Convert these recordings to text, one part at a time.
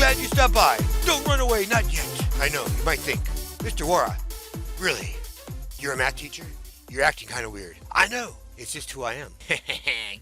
glad you stopped by. Don't run away, not yet. I know, you might think, Mr. Wara, really? You're a math teacher? You're acting kind of weird. I know. It's just who I am.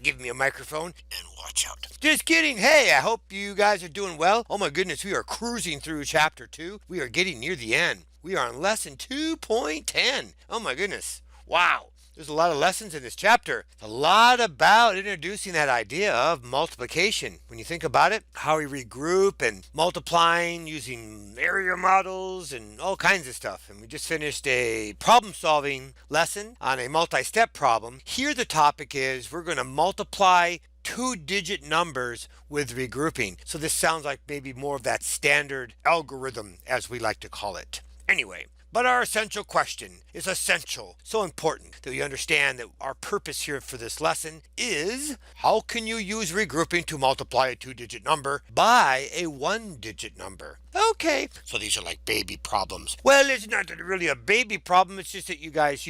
Give me a microphone and watch out. Just kidding. Hey, I hope you guys are doing well. Oh my goodness, we are cruising through chapter 2. We are getting near the end. We are on lesson 2.10. Oh my goodness. Wow. There's a lot of lessons in this chapter. A lot about introducing that idea of multiplication. When you think about it, how we regroup and multiplying using area models and all kinds of stuff. And we just finished a problem-solving lesson on a multi-step problem. Here the topic is we're going to multiply two-digit numbers with regrouping. So this sounds like maybe more of that standard algorithm, as we like to call it. Anyway. But our essential question is essential, so important that you understand that our purpose here for this lesson is how can you use regrouping to multiply a two-digit number by a one-digit number? Okay, so these are like baby problems. Well, it's not really a baby problem, it's just that you guys,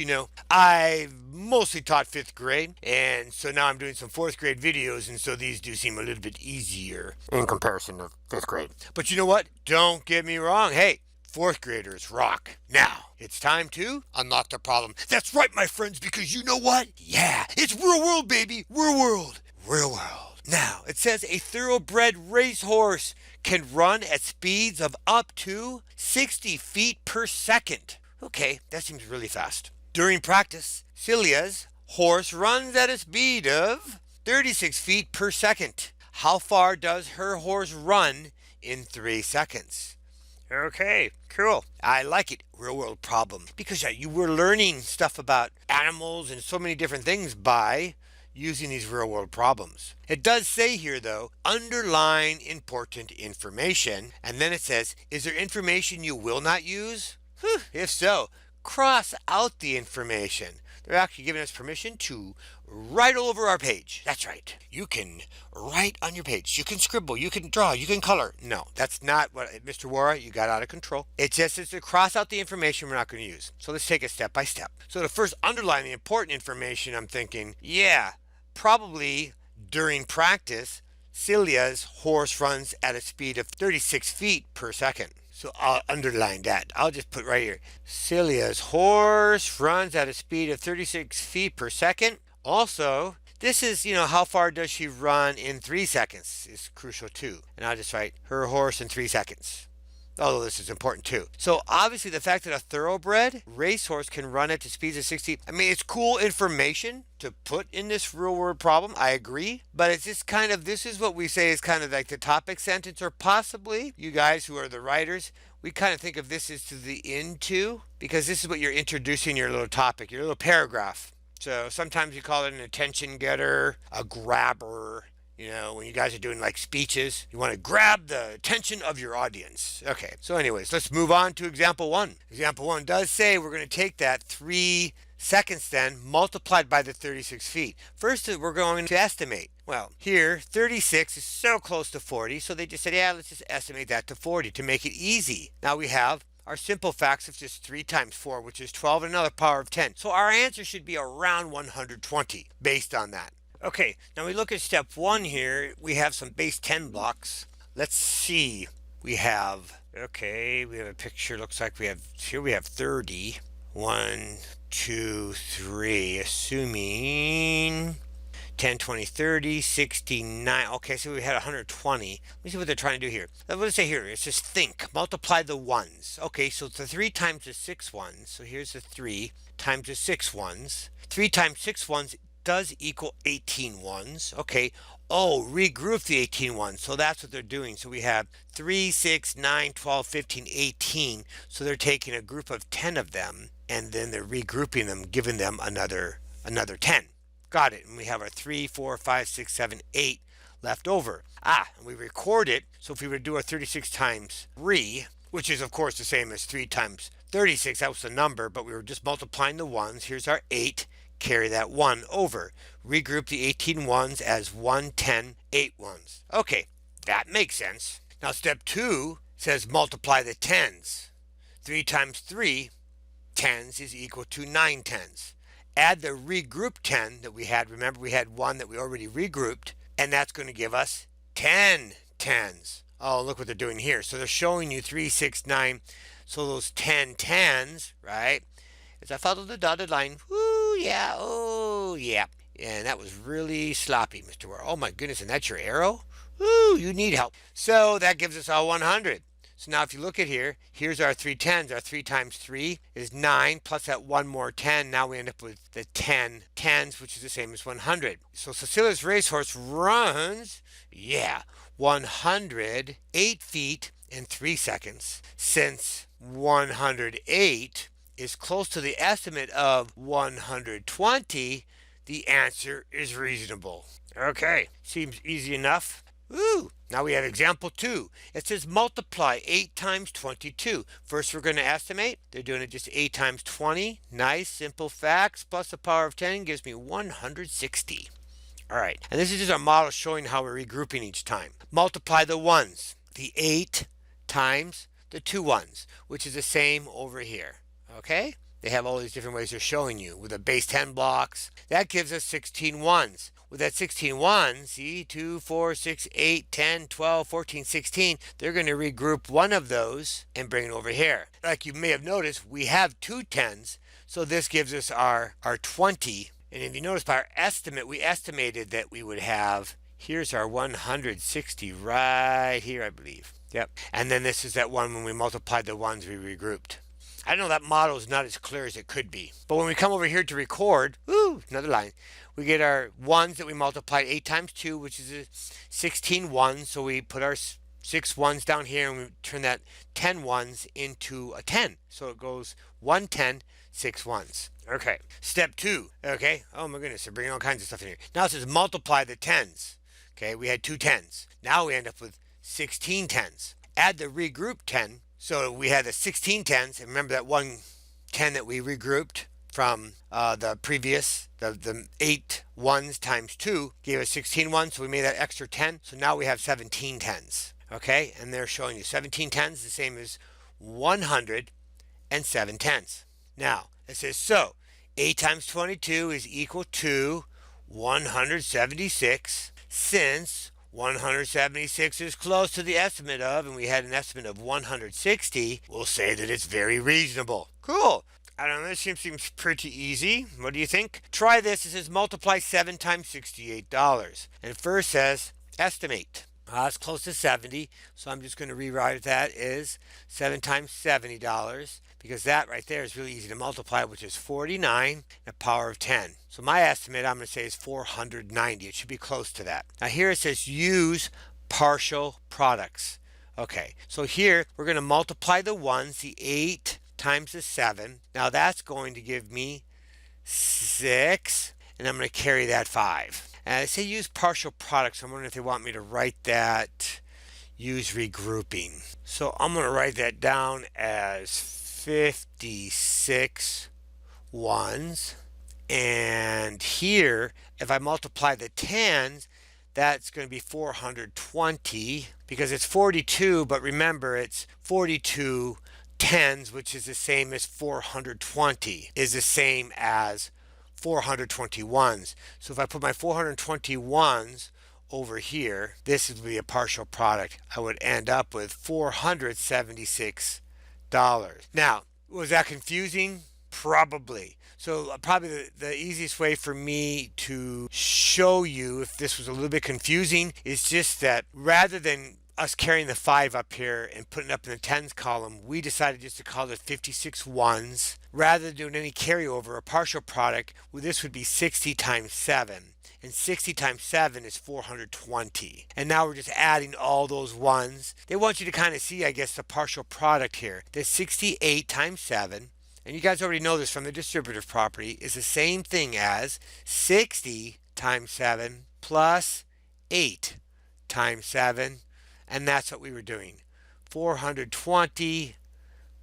I've mostly taught 5th grade, and so now I'm doing some 4th grade videos, and so these do seem a little bit easier in comparison to 5th grade. But you know what? Don't get me wrong. Hey, 4th graders rock. Now, it's time to unlock the problem. That's right, my friends, because you know what? Yeah, it's real world, baby. Real world. Real world. Now, it says a thoroughbred racehorse can run at speeds of up to 60 feet per second. Okay, that seems really fast. During practice, Celia's horse runs at a speed of 36 feet per second. How far does her horse run in 3 seconds? Okay, cool. I like it. Real world problem. Because you were learning stuff about animals and so many different things by using these real world problems. It does say here though, underline important information. And then it says, is there information you will not use? If so, cross out the information. They're actually giving us permission to write all over our page. That's right. You can write on your page. You can scribble. You can draw. You can color. No, that's not what, Mr. Wara, you got out of control. It just says to cross out the information we're not going to use. So let's take it step by step. So to first underline the important information, I'm thinking, yeah, probably during practice, Celia's horse runs at a speed of 36 feet per second. So I'll underline that. I'll just put right here. Celia's horse runs at a speed of 36 feet per second. Also, this is, how far does she run in 3 seconds is crucial too. And I'll just write her horse in 3 seconds. Although this is important too. So obviously the fact that a thoroughbred racehorse can run at the speeds of 60, it's cool information to put in this real world problem. I agree. But it's just this is what we say is kind of like the topic sentence, or possibly you guys who are the writers, we kind of think of this as to the into, because this is what you're introducing your little topic, your little paragraph. So sometimes you call it an attention getter, a grabber. When you guys are doing like speeches, you want to grab the attention of your audience. Okay, so anyways, let's move on to example 1. Example 1 does say we're going to take that 3 seconds then multiplied by the 36 feet. First, we're going to estimate. Well, here, 36 is so close to 40, so they just said, yeah, let's just estimate that to 40 to make it easy. Now we have our simple facts of just 3 times 4, which is 12 and another power of 10. So our answer should be around 120 based on that. Okay, now we look at step 1 here. We have some base 10 blocks. Let's see. We have a picture. Looks like we have 30. 1, 2, 3, assuming 10, 20, 30, 69. Okay, so we had 120. Let me see what they're trying to do here. What does it say here? It says think. Multiply the ones. Okay, so the 3 times the 6 ones. So here's the 3 times the 6 ones. 3 times 6 ones does equal 18 ones. Okay. Oh, regroup the 18 ones. So that's what they're doing. So we have 3, 6, 9, 12, 15, 18. So they're taking a group of 10 of them and then they're regrouping them, giving them another 10. Got it. And we have our 3, 4, 5, 6, 7, 8 left over. And we record it. So if we were to do a 36 times 3, which is of course the same as 3 times 36, that was the number, but we were just multiplying the ones. Here's our 8. Carry that 1 over. Regroup the 18 ones as 1, 10, 8 ones. Okay, that makes sense. Now step 2 says multiply the 10s. 3 times 3 tens is equal to 9 tens. Add the regroup 10 that we had. Remember we had 1 that we already regrouped, and that's going to give us 10 tens. Oh, look what they're doing here. So they're showing you 3, 6, 9. So those 10 tens, right? As I follow the dotted line, whoo, yeah, oh, yeah. And that was really sloppy, Mr. Ware. Oh my goodness, and that's your arrow? Ooh, you need help. So that gives us our 100. So now if you look at here, here's our 3 tens. Our 3 times 3 is 9, plus that one more 10. Now we end up with the 10 tens, which is the same as 100. So Cecilia's racehorse runs, yeah, 108 feet in 3 seconds. Since 108 is close to the estimate of 120, the answer is reasonable. Okay, seems easy enough. Ooh, now we have example 2. It says multiply 8 times 22. First we're going to estimate. They're doing it just 8 times 20. Nice, simple facts. Plus the power of 10 gives me 160. All right, and this is just our model showing how we're regrouping each time. Multiply the ones. The 8 times the 2 ones, which is the same over here. Okay? They have all these different ways they're showing you with the base 10 blocks. That gives us 16 ones. With that 16 ones, see, 2, 4, 6, 8, 10, 12, 14, 16, they're going to regroup one of those and bring it over here. Like you may have noticed, we have 2 tens, so this gives us our 20. And if you notice by our estimate, we estimated that we would have, here's our 160 right here, I believe. Yep. And then this is that one when we multiplied the ones we regrouped. I know that model is not as clear as it could be. But when we come over here to record, woo, another line, we get our ones that we multiplied 8 times 2, which is 16 ones. So we put our 6 ones down here and we turn that 10 ones into a 10. So it goes 1 10, 6 ones. Okay. Step 2. Okay. Oh my goodness, they're bringing all kinds of stuff in here. Now it says multiply the tens. Okay, we had 2 tens. Now we end up with 16 tens. Add the regrouped 10. So we had the 16 tens, and remember that one 10 that we regrouped from the previous, the 8 ones times 2 gave us 16 ones, so we made that extra 10. So now we have 17 tens. Okay, and they're showing you 17 tens, the same as 107 tens. Now, it says so 8 times 22 is equal to 176. Since 176 is close to the estimate of, and we had an estimate of 160, we'll say that it's very reasonable. Cool. I don't know, this seems pretty easy. What do you think? Try this. It says multiply 7 times $68. And first says estimate. It's close to 70, so I'm just going to rewrite that as 7 times $70, because that right there is really easy to multiply, which is 49 and a power of 10. So my estimate, I'm going to say, is 490. It should be close to that. Now here it says use partial products. Okay, so here we're going to multiply the ones, the 8 times the 7. Now that's going to give me 6, and I'm going to carry that 5. And I say use partial products. I'm wondering if they want me to write that use regrouping. So I'm going to write that down as 56 ones. And here, if I multiply the tens, that's going to be 420 because it's 42, but remember it's 42 tens, which is the same as 420, is the same as 421s. So if I put my 421s over here, this would be a partial product. I would end up with $476. Now, was that confusing? Probably. So probably the easiest way for me to show you if this was a little bit confusing is just that rather than us carrying the 5 up here and putting it up in the tens column, we decided just to call it 56 ones. Rather than doing any carryover or partial product, well, this would be 60 times 7. And 60 times 7 is 420. And now we're just adding all those ones. They want you to kind of see, I guess, the partial product here. The 68 times 7, and you guys already know this from the distributive property, is the same thing as 60 times 7 plus 8 times 7. And that's what we were doing. 420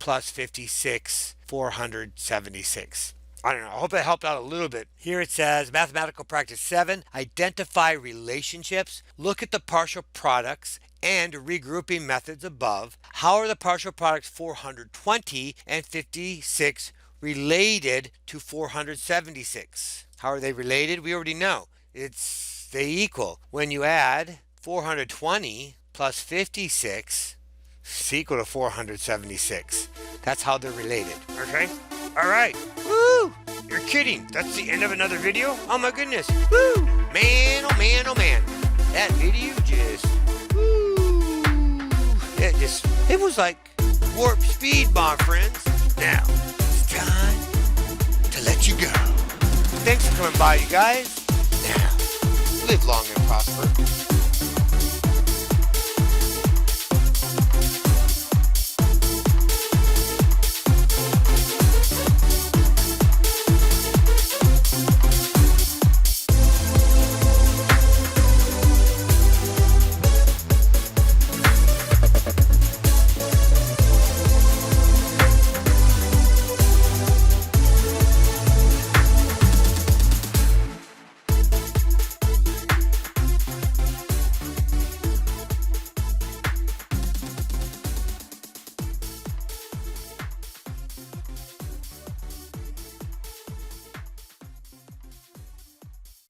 plus 56, 476. I don't know. I hope that helped out a little bit. Here it says mathematical practice 7, identify relationships, look at the partial products and regrouping methods above. How are the partial products 420 and 56 related to 476? How are they related? We already know. They equal. When you add 420 plus 56 is equal to 476. That's how they're related. Okay? Alright. Woo! You're kidding. That's the end of another video? Oh my goodness. Woo! Man, oh man, oh man. That video just... Woo! It was like warp speed, my friends. Now, it's time to let you go. Thanks for coming by, you guys. Now, live long and prosper.